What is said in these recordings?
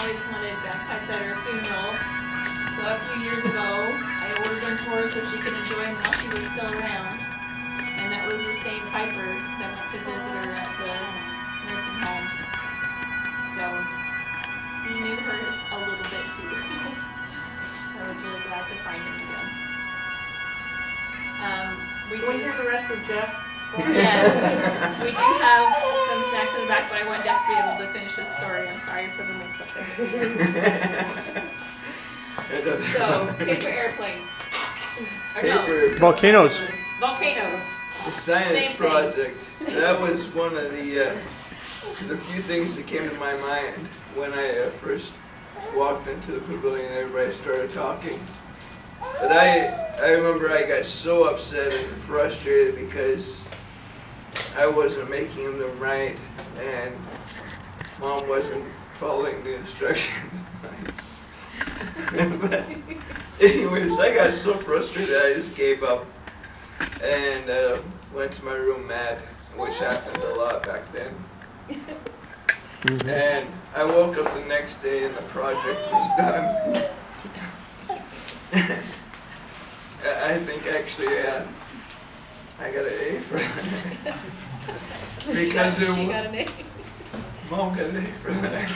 always wanted bagpipes at her funeral. So a few years ago, I ordered them for her so she could enjoy them while she was still around. And that was the same piper that went to visit her at the nursing home. So he knew her a little bit too. I was really glad to find him again. We Want to hear the rest of Jeff? Yes, we do have some snacks in the back, but I want Jeff to be able to finish this story. I'm sorry for the mix-up there. So, paper airplanes. Or no, Volcanoes. volcanoes. The science Same thing. project. That was one of the few things that came to my mind when I first walked into the pavilion and everybody started talking. But I remember I got so upset and frustrated because I wasn't making them right and Mom wasn't following the instructions. But anyways, I got so frustrated I just gave up and went to my room mad, which happened a lot back then. And I woke up the next day and the project was done. I think actually, I got an A for that. Because She got an A. Mom got an A for that.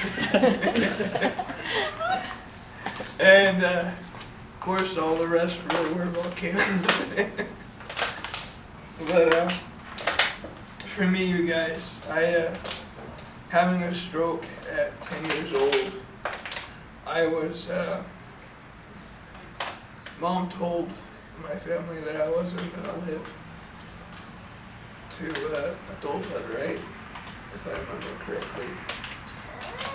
And of course all the rest really were volcanoes. But for me, you guys, having a stroke at 10 years old, I was, Mom told my family that I wasn't going to live to adulthood, right? If I remember correctly.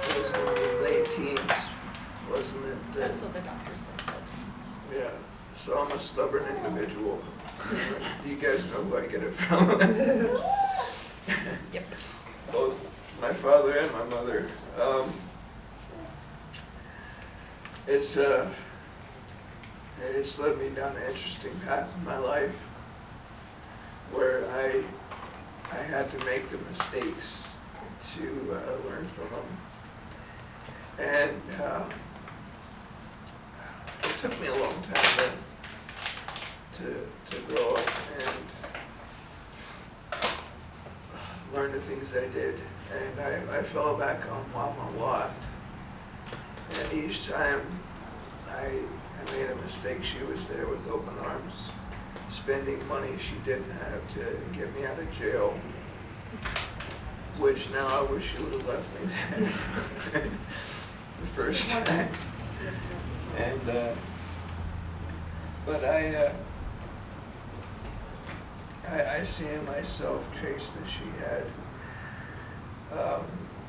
It was going to be late teens, wasn't it? That's what the doctor said. Yeah, so I'm a stubborn individual. You guys know who I get it from. Yep. Both my father and my mother. It's led me down an interesting path in my life where I had to make the mistakes to learn from them. And it took me a long time then to grow up and learn the things I did. And I fell back on Mom a lot. And each time I made a mistake, she was there with open arms, spending money she didn't have to get me out of jail, which now I wish she would have left me there the first time. And, but I see in myself traits that she had.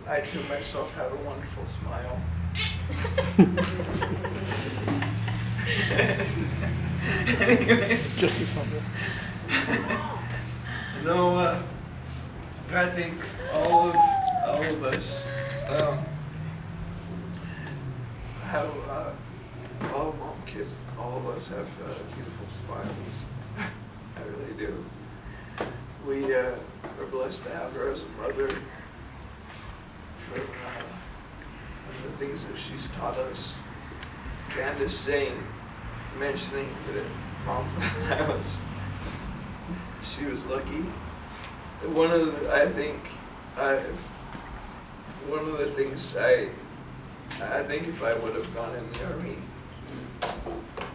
I too myself have a wonderful smile. Anyways, Just as humble. no, I think all of us have all of mom kids. All of us have beautiful smiles. I really do. We are blessed to have her as a mother. For the things that she's taught us. Candace saying, mentioning that Mom thought she was lucky. One of the things I think if I would have gone in the army,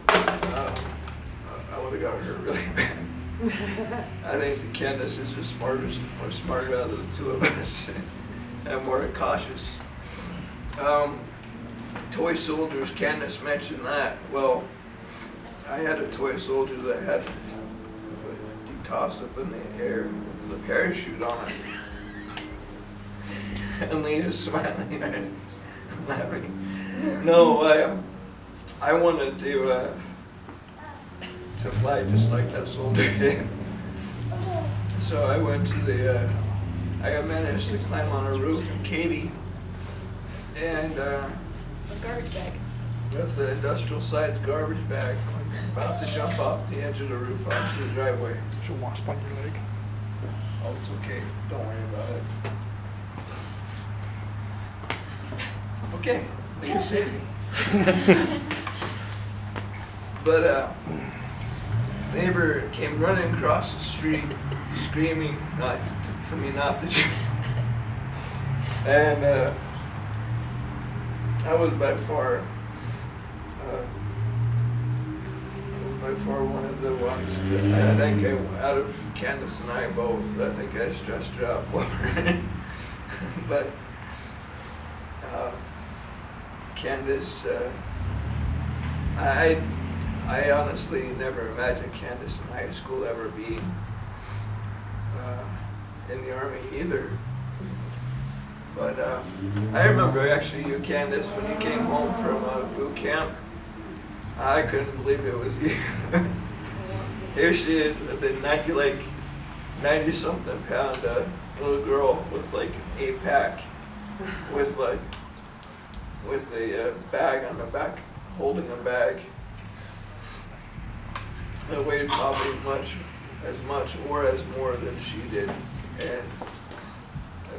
I would have got hurt really bad. I think that Candace is just smarter out of the two of us and more cautious. Toy soldiers, Candace mentioned that. Well, I had a toy soldier that had, you toss up in the air with a parachute on it. And Leah's smiling and laughing. No, I wanted to fly just like that soldier did. So I went to I managed to climb on a roof in Katy. And A garbage bag. with the industrial size garbage bag, about to jump off the edge of the roof onto the driveway. There's a wasp on your leg. Oh, it's okay. Don't worry about it. Okay, You saved me. But neighbor came running across the street, screaming for me not to drink. And I was by far one of the ones that I think out of Candace and I both, I think I stressed her out more. But Candace, I honestly never imagined Candace in high school ever being in the Army either. But I remember actually you, Candace, when you came home from boot camp, I couldn't believe it was you. Here she is with a 90-something pound little girl with like an 8-pack with a bag on the back, holding a bag that weighed probably as much or as more than she did. And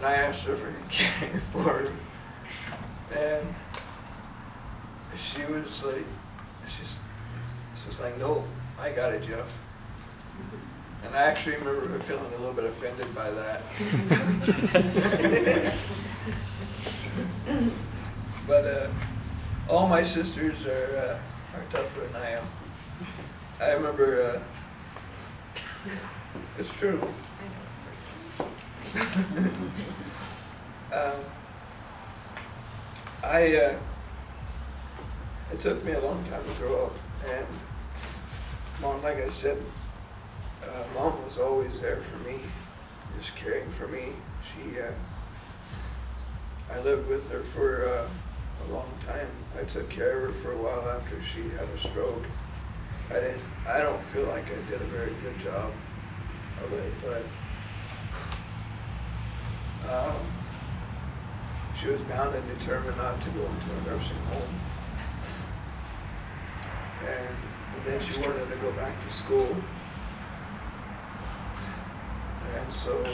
I asked her for carry for her, and she was like, she was like, no, I got it, Jeff. And I actually remember her feeling a little bit offended by that. But all my sisters are tougher than I am. I remember, it's true. It took me a long time to grow up, and Mom, like I said, Mom was always there for me, just caring for me. I lived with her for a long time. I took care of her for a while after she had a stroke. I don't feel like I did a very good job of it, but she was bound and determined not to go into a nursing home. And then she wanted to go back to school. And so,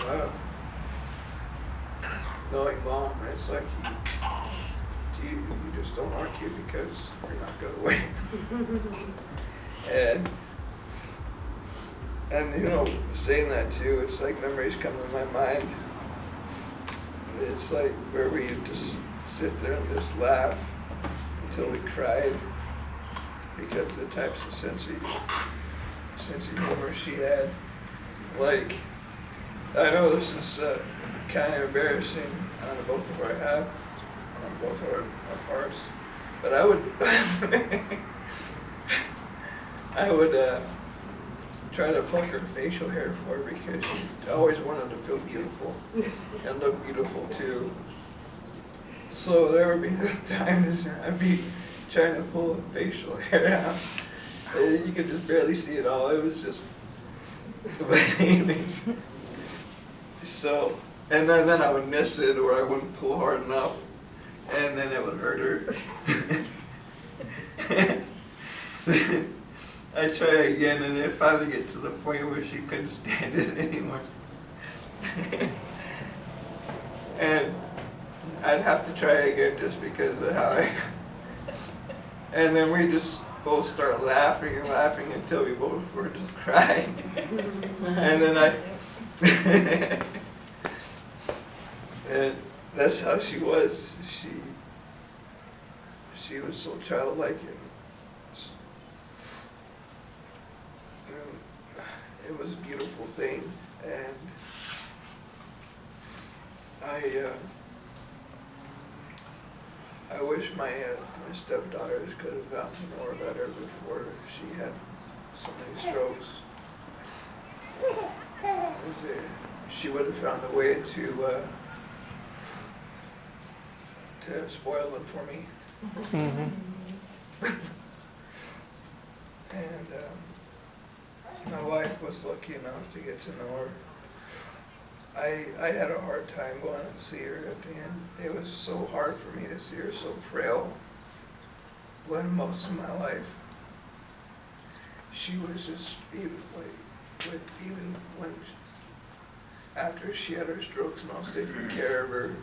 knowing Mom, it's like you just don't argue because you're not going to win. And you know, saying that too, it's like memories come to my mind. It's like where we just sit there and just laugh until we cried because of the types of sense of humor she had. Like, I know this is kind of embarrassing on both of our parts, but I would try to pluck her facial hair for her because she always wanted to feel beautiful and look beautiful too. So there would be times I'd be trying to pull her facial hair out. You could just barely see it all. It was just, so, and then I would miss it or I wouldn't pull hard enough, and then it would hurt her. I'd try again, and then finally get to the point where she couldn't stand it anymore. And I'd have to try again just because of how and then we just both start laughing and laughing until we both were just crying. And then and that's how she was. She was so childlike. It was a beautiful thing, and I wish my stepdaughters could have gotten to know her better before she had so many strokes. She would have found a way to spoil them for me. Mm-hmm. And my wife was lucky enough to get to know her. I had a hard time going to see her at the end. It was so hard for me to see her so frail when most of my life she was just even when after she had her strokes and I was taking care of her,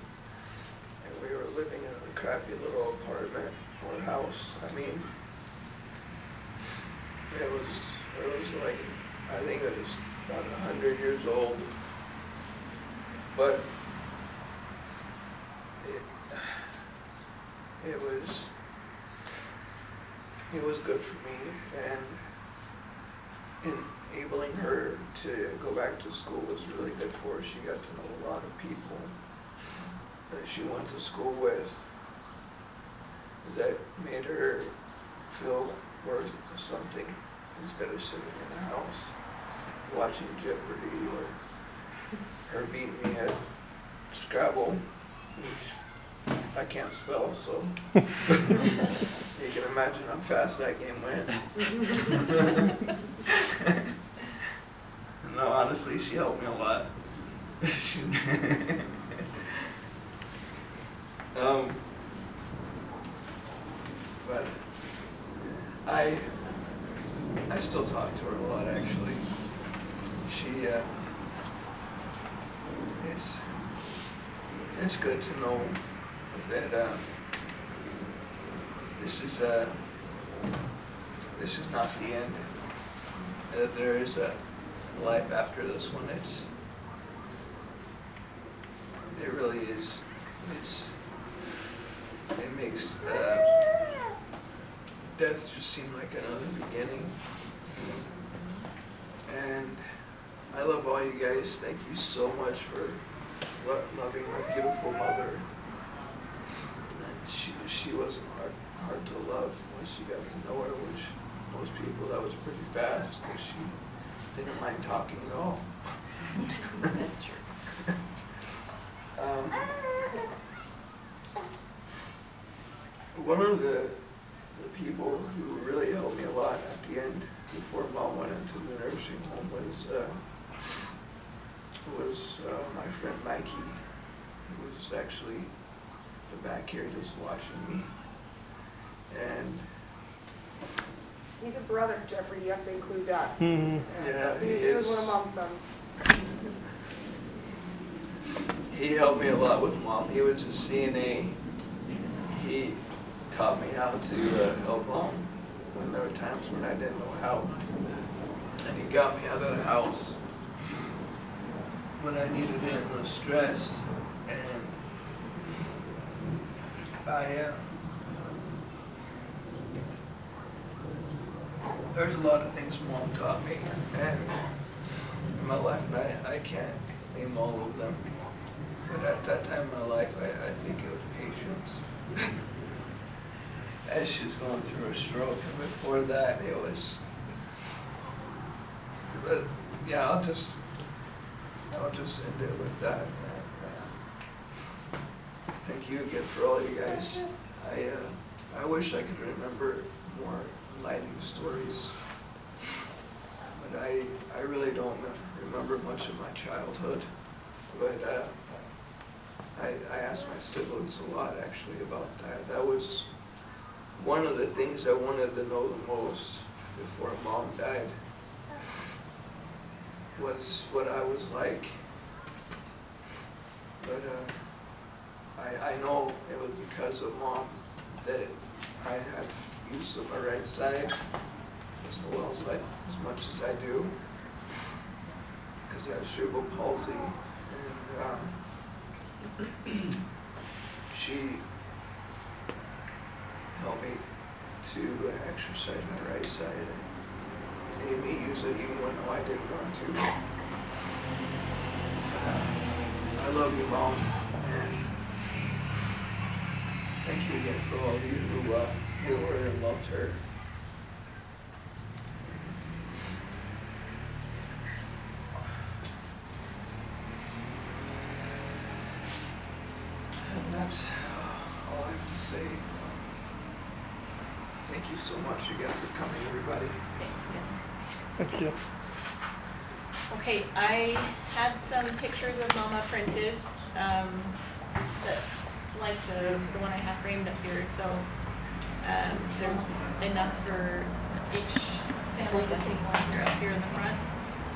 we were living in a crappy little apartment or house. I mean, it was like, I think it was about 100 years old, but it was good for me, and enabling her to go back to school was really good for her. She got to know a lot of people that she went to school with that made her feel worth something, instead of sitting in the house watching Jeopardy or her beating me at Scrabble, which I can't spell, so you can imagine how fast that game went. No, honestly, she helped me a lot. But I still talk to her a lot, actually. It's good to know that this is not the end. That there is a life after this one. It really is. It makes death just seem like another beginning. And I love all you guys. Thank you so much for loving my beautiful mother. And she wasn't hard to love once you got to know her, which most people, that was pretty fast, because she didn't mind talking at all. That's true. One of the people who really helped me a lot at the end, before Mom went into the nursing home, was my friend Mikey, who was actually back here just watching me. And he's a brother, Geoffrey. You have to include that. Mm-hmm. Yeah, he was one of Mom's sons. He helped me a lot with Mom. He was a CNA. He taught me how to help Mom when there were times when I didn't know how. And he got me out of the house when I needed it and was stressed. And there's a lot of things Mom taught me, and in my life, I can't name all of them. But at that time in my life, I think it was patience. As she was going through her stroke, and before that, it was. But yeah, I'll just end it with that. Thank you again for all you guys. I wish I could remember more enlightening stories, but I really don't remember much of my childhood. But I asked my siblings a lot, actually, about that. That was one of the things I wanted to know the most before Mom died, was what I was like. But I know it was because of Mom that I have use of my right side as well as much as I do, because I have cerebral palsy, and she helped me to exercise my right side and made me use it even when I didn't want to. I love you, Mom, and thank you again for all of you who knew her and loved her. And that's all I have to say. Thank you so much again for coming, everybody. Thanks, Tim. Thank you. Okay, I had some pictures of Mama printed. That's like the one I have framed up here. So there's enough for each family to take one here up here in the front.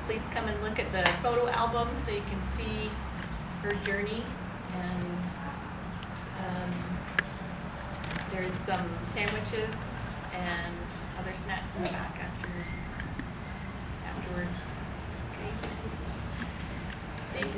Please come and look at the photo album so you can see her journey and There's some sandwiches and other snacks in the back after